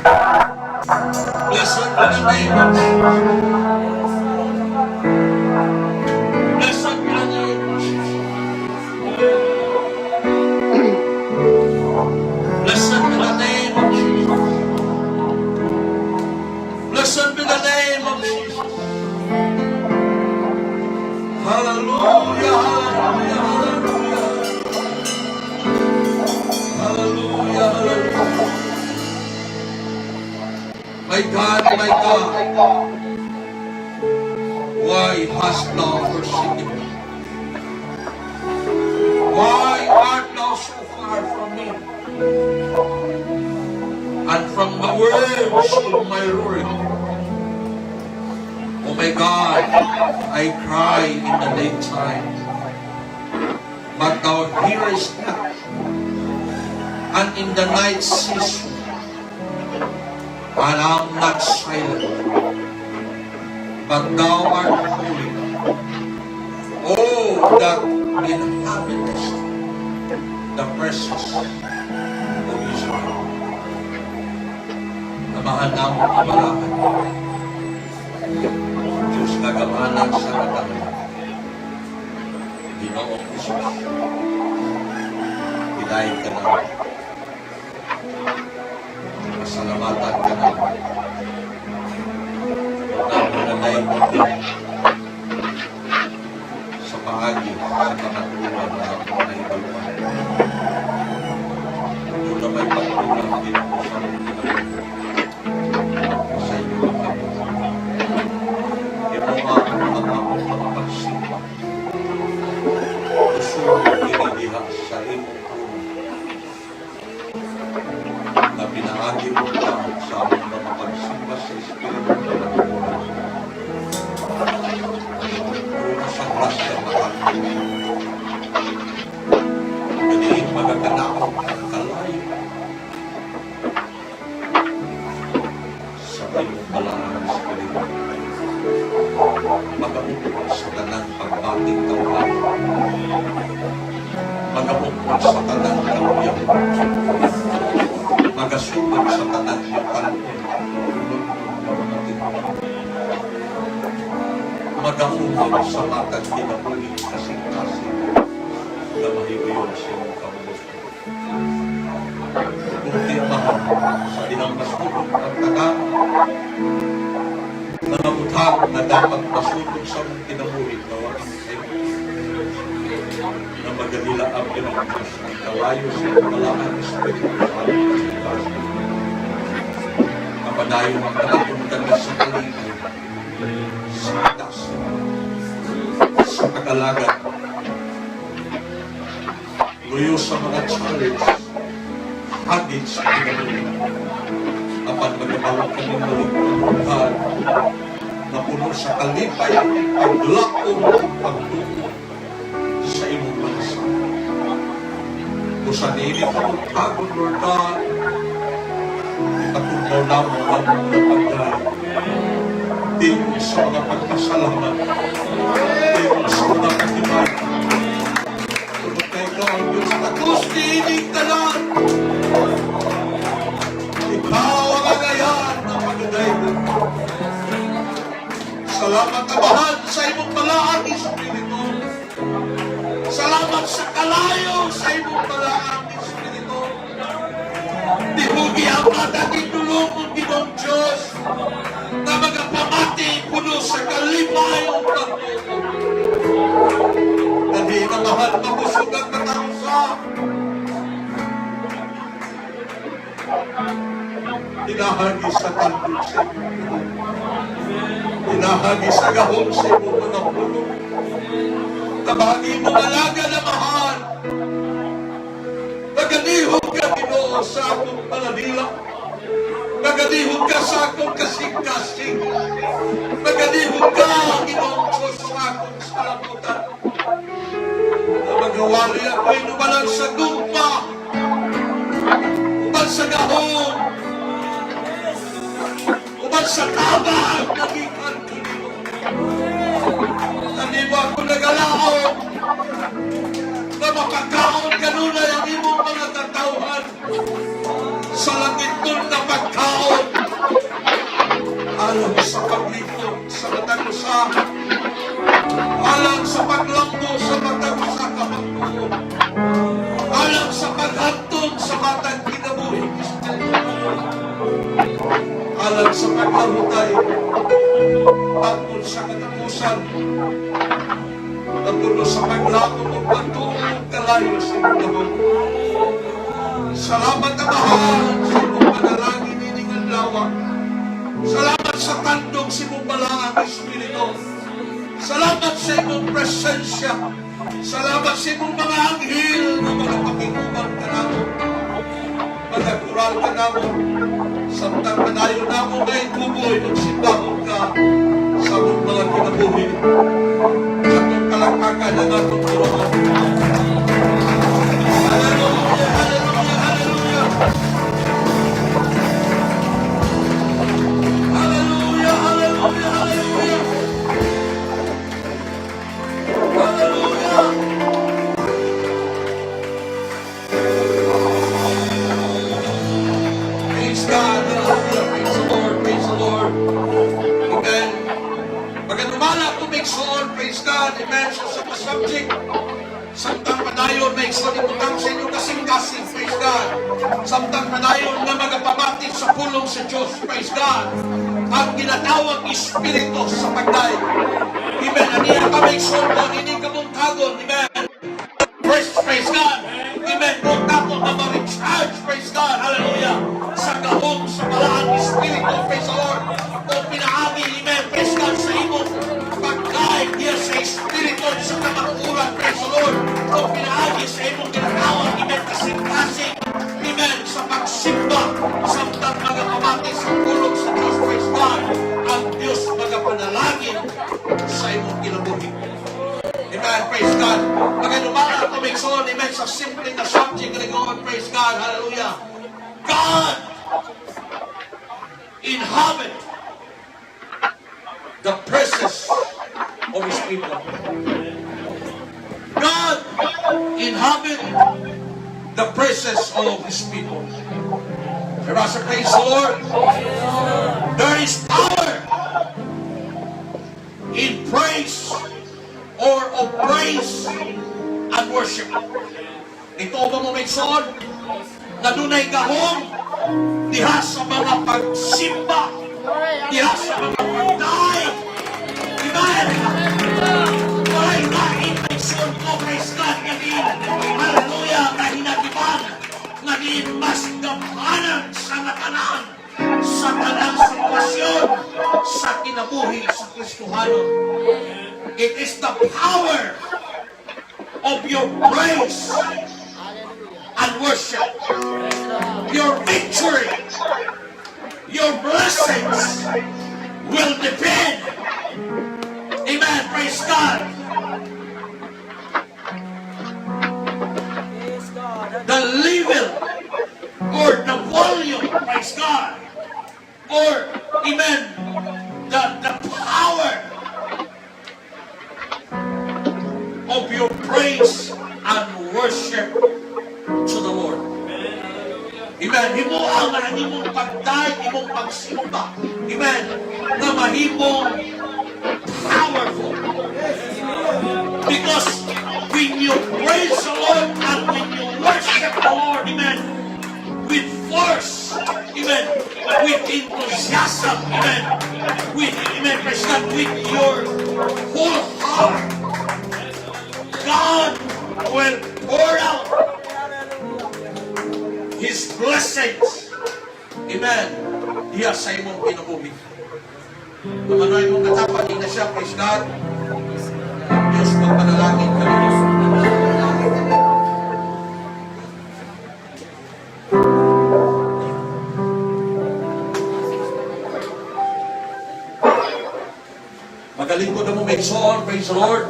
Blessed be the name of Jesus. Blessed be the name of Jesus. Blessed be the name of Jesus. Blessed be the name of Jesus. Hallelujah, hallelujah, hallelujah. Hallelujah, hallelujah. My God, why hast thou forsaken me? Why art thou so far from me? And from the words of my Lord. Oh my God, I cry in the daytime, but thou hearest not. And in the night season, and I'm not silent, but thou art holy. Oh, that inhabitest the presence of Israel. Namahan namon kabalakan. Diyos nagamanan sa katangan. Ginoong Jesus. Pinayin ka namin. Pasalamatan ka namin. Namunanay mo sa paagi, sa pangatulan na ako na ibalwan. Doon na may pagtulang din po sa mga sa iyo ang kami. Ito nga ang among mga pagsimba. Gusto inidiha sa imong puno na pinaagi mo lang sa among mga pagsimba sa Espiritu na nagmula. Doon sa grasya makakita. Gadiin magaganaw ang kalayo sa imong balangang Espiritu. Magamukod sa tanang pagbating tawag. Magamukod sa tanang kaluyaw. Magasugod sa tanang yukan. Magamukod sa matag kinabuling kasing-kasing na mahibayon sa iyong kabubuti. Kung tiyamahan sa inang masugod ang tagang nangabutang na dapat masugod sa mong kinabuhi na waking kayo na magalila ang Pinoong Diyos ang kalayo sa malamang Espiritu sa aming kasing-kasing na padayon ang kalapuntan na sa kaligay sa atas sa kagalagan luyo sa mga challenge hagit sa kinabuhi apan magabawang kami maligpunan na puno sa kalipay paglaong pagtuko sa imong bansa. Kung sa nini pagtagon, Lord God, ipatunaw naman ang mga pagdari. Tingin sa mga pagpasalamat. Tingin sa mga katibay. Tulog kayo ka ang Diyos na kustinig ka lang. Ikaw ang agayan ng pagdadayon. Salamat Amahan sa imong balaang Espiritu. Salamat sa kalayo sa imong balaang Espiritu. Dihugi ang mataging tulungon Ginoong Diyos na magapamati puno sa kalimay ang pagtuto. Dali na mahal mabusog ang katausa. Hinahagi sa tandog sa imong hinahagi sa gahon sa imong mga puno. Kabagi mong alaga na mahal. Naganihog ka, Ginoo, sa akong paladila. Naganihog ka sa akong kasing-kasing. Naganihog ka, Ginoong Diyos, sa akong salamutan. Na magawari ako'y numalang sa gumpa. Uman sa gahon. Uman sa tabang. Nagikan Ginoo. Hindi mo ako nagalaon na mapagkaon kanunay ang imong mga tatauhan sa langit nun na pagkaon matang kinabuhi. Alam sa paglahutay, tungkol sa katapusan, tungkol sa paglakot o patulong kalayo sa iyong. Salamat na mahal sa iyong panalangin iningan lawa. Salamat sa tandong sa iyong balaang Espiritu. Salamat sa iyong presensya. Salamat sa iyong mga anghel na mga pakikuman ka namin. Pagkakural ka namin. Samtang manayo namin ngayon buboy ng simbahon ka sa mga kinabuhi. Sa itong kalakakan ng atong turuan. Hallelujah! Hallelujah! Hallelujah! Hallelujah! Hallelujah! Hallelujah! Hallelujah! Praise God! Hallelujah! Praise the Lord! Praise the Lord! Amen! Pagkanumala to make sure, praise God! Amen! Sa subject, samtang padayon, may salibutang sa inyo kasing-kasing, praise God! Samtang padayon na magapamatin sa pulong sa Diyos, praise God! Ang ginatawag Espiritu sa pagday. Amen! Ang iyaka make sure doon, hindi ka muntagon, amen! First, praise God! Amen! Muntagon na ma-recharge, praise God! Hallelujah! Sa gahong, sa balaan Espiritu, praise the Lord! O pinaagi, amen! Praise God sa imong pagkain niya sa Espiritu sa kamakuran, praise the Lord! O pinaagi sa imong ginatawag, amen! Kasing-kasing, amen! Sa pagsimba, samtang magapamati sa pulong sa Diyos, praise God! Ang Diyos magapanalangin sa imong kinabuhi. Amen, praise God. Pagkanumaan ako make sure, amen, sa simpleng na subject na God, praise God, hallelujah. God inhabit the presence of His people. God inhabit the presence of His people. Everybody praise the Lord. There is power in praise or of praise and worship. Ito ba mo may son na dunay gahom diha sa mga pagsimba, diha sa mga pagday. Amen. Why nahin may son ko, praise God, ngayon, hallelujah, kahinagiban, ngayon mas gampanan sa natanan, sa tanang sitwasyon, sa kinabuhi sa Kristohanon. It is the power of your praise and worship. Your victory, your blessings will depend. Amen. Praise God. The level or the volume, praise God, or amen, the power of your praise and worship to the Lord. Amen. Himo ang imong pagday, imong pagsimba. Amen. Na mahimong powerful. Because when you praise the Lord and when you worship the Lord, amen, with force, amen, with enthusiasm, amen, with, amen, praise God, with your whole heart, God will pour out His blessings. Amen. Diya sa imong kinabuhi. Kung ano imong katapat, hindi na siya, praise God. Diyos, magpanalangin ka na. Magaling ko na mo may soul, praise the Lord.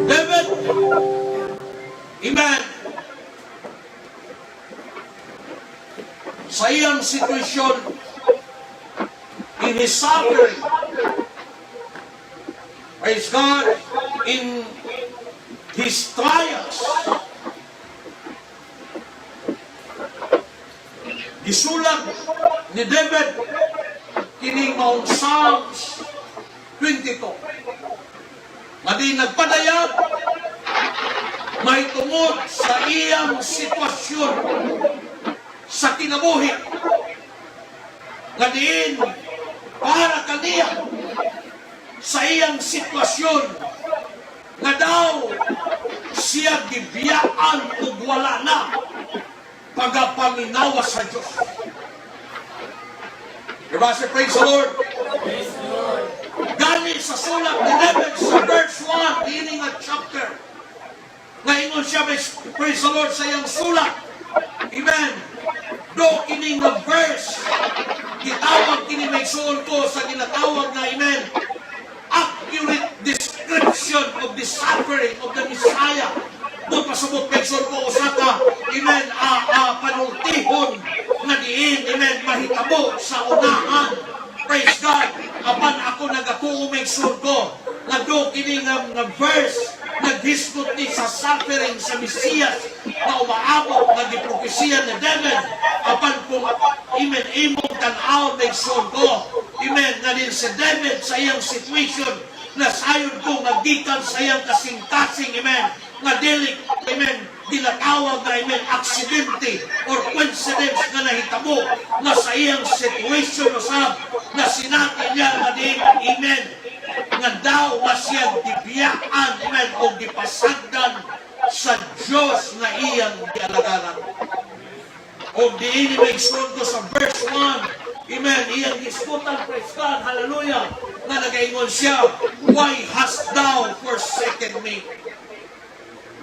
David, amen, sa iyang sitwasyon in his suffering, praise God, in his trials, gisulat ni David kining maong Psalms 22. Madi nagpadayag may tungod sa iyang sitwasyon sa kinabuhi nga diin para kaniya sa iyang sitwasyon nga daw siya gibiyaan ug wala na pagapaminawa sa Diyos. Everybody praise the Lord. Gani sa sulat ni David sa verse 1 dining nga chapter nga ingon siya, praise the Lord, sa iyang sulat. Amen. Do kining nga verse gitawag kini may soul ko sa ginatawag na, amen, accurate description of the suffering of the Messiah. Doon pasubot kay soul ko usa ka, amen, panultihon nga diin, amen, mahitabo sa unahan. Praise God. Apan ako nagatuo may soul ko nga do kini nga verse naghisgot ni sa suffering sa Mesiyas na umaabot nga gipropesiya ni David. Apan kung amen imong tan-aw may soul ko, amen, nga din si David sa iyang situation na sayon ko nagikan sa iyang kasing-kasing, amen, nga dili, amen, dinatawag na, amen, aksidente or coincidence nga nahitabo na sa iyang situation usab na sinati niya nga din, amen, nga daw na siya dibiyaan, amen, o gipasagdan sa Diyos na iyang gialagaran. O diini may ko sa verse 1, amen, iyang giskutan, praise God, hallelujah, nga nagaingon siya, why hast thou forsaken me?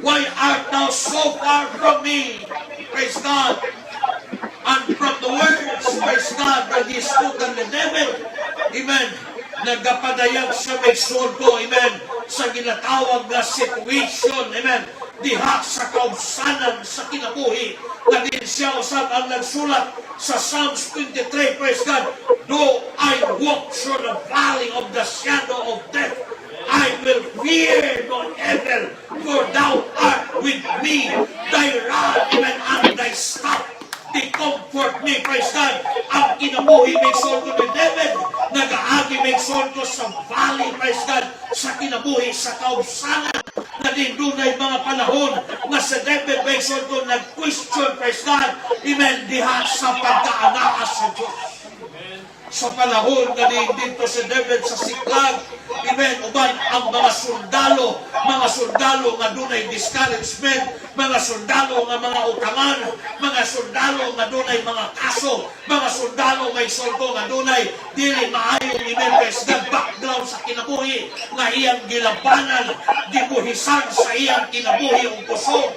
Why art thou so far from me? Praise God. And from the words, praise God, na giskutan ni David, amen, nagapadayag siya may soul ko, amen, sa ginatawag na situation, amen, diha sa kaubsanan sa kinabuhi, na din siya usap ang nagsulat sa Psalms 23, praise God, though I walk through the valley of the shadow of death, I will fear no evil, for thou art with me, thy rod, amen, and thy staff, they comfort me, praise God. Ang kinabuhi may soul ko ni David, nag-aagi may soul ko sa valley, praise God, sa kinabuhi, sa kaubsanan, na din dunay mga panahon na sa David may soul ko nag-question, praise God, amen, diha sa pagkaanaa sa Diyos. Sa panahon na din dito si David sa siklag, amen, uban ang mga sundalo nga dunay discouragement, mga sundalo nga mga utangan, mga sundalo nga dunay mga kaso, mga sundalo may soldo nga dunay dili maayong, amen, praise God, background sa kinabuhi nga iyang gilabanan, gibuhisan sa iyang kinabuhi o kusog.